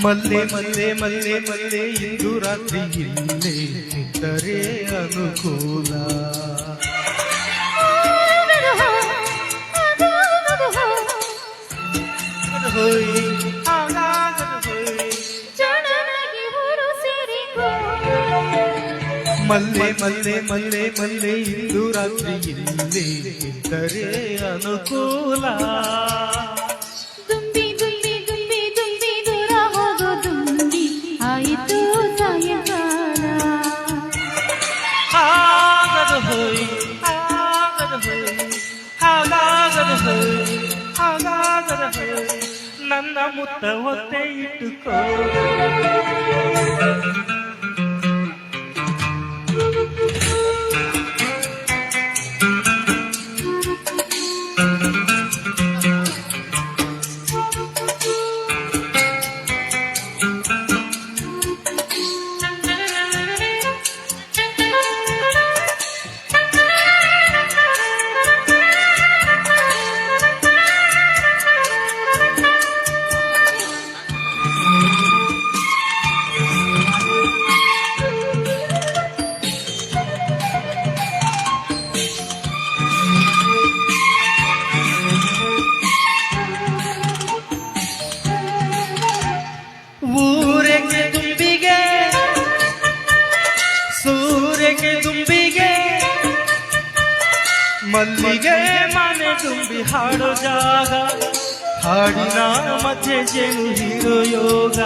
ಮಲ್ಲೆ ಮಲ್ಲೆ ಮಲ್ಲೆ ಮಲ್ಲೆ ಇಂದು ರಾತ್ರಿ ಇಲ್ಲೇ ನಿಂತರೆ ಅನುಕೂಲ. ಮಲ್ಲೆ ಮಲ್ಲೆ ಮಲ್ಲೆ ಮಲ್ಲೆ ಇಂದು ರಾತ್ರಿ ಇಲ್ಲೇ ನಿಂತರೆ ಅನುಕೂಲ. ನನ್ನ ಮುತ್ತ ಒತ್ತೆ ಇಟ್ಟುಕೋ. ಊರೆಗೆ ದುಂಬಿಗೆ ಸೂರೆಗೆ ದುಂಬಿಗೆ ಮಲ್ಲಿಗೆ ಮನೆ ತುಂಬಿ ಹಾಡೋ ಜಾಗ. ಹಾಡಿನ ಮಧ್ಯೆ ಜೇನು ಹೀರೋ ಯೋಗ.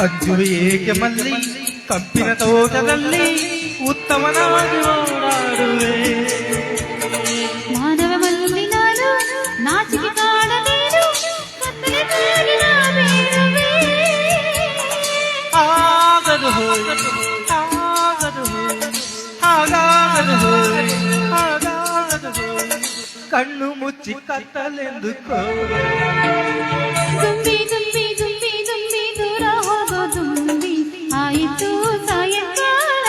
ಅಜ್ಜು ಏಕೆ ಮಲ್ಲಿ ಕಬ್ಬಿನ ತೋಟದಲ್ಲಿ ಉತ್ತಮನಾಗಿ ಓಡಾಡುವೆ. ಮಾನವ ಮಲ್ಲಿ ನಾನು ನಾಚಿಕೆ ಕಾಣದೇನು ಆಗದು ಹೋಗದು ಆಗದು ಹಾಗಾಗದು ಹಾಗಾಗದು ಕಣ್ಣು ಮುಚ್ಚಿ ಕತ್ತಲೆಂದುಕೋ. ತುಂಬಿ ತುಂಬಿ ತುಂಬಿ ತುಂಬಿ ದೂರ ಹೋಗೋ ತುಂಬಿ ಆಯಿತು ಸಾಯಂಕಾಲ.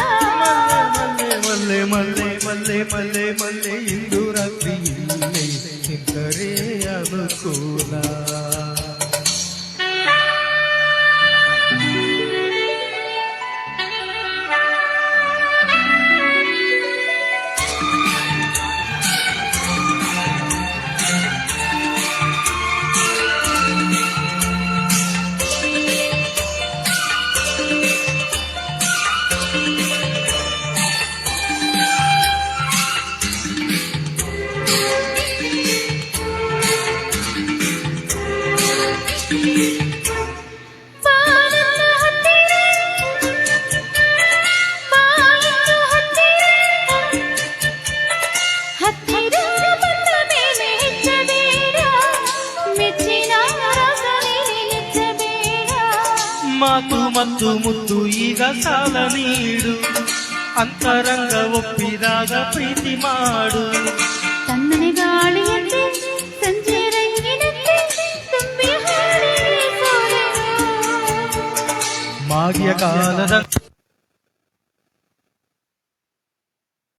ಮಲ್ಲೆ ಮಲ್ಲೆ ಮಲ್ಲೆ ಮಲ್ಲೆ ಮಲ್ಲೆ ಇಂದು ರಾತ್ರಿ ಇಲ್ಲೇ ನಿಂತರೆ ಅನುಕೂಲ. ಮಾತು ಮತ್ತು ಮುತ್ತು ಈಗ ಸಾಲ ನೀಡು. ಅಂತರಂಗ ಒಪ್ಪಿದಾಗ ಪ್ರೀತಿ ಮಾಡು. ತನ್ನನೆ ಗಾಳಿಯಂತೆ ಸಂಜೆ ರಂಗಿನಂತೆ ತುಂಬಿ ಹಾಡಿ ಮಾಗಿಯ ಕಾಲದ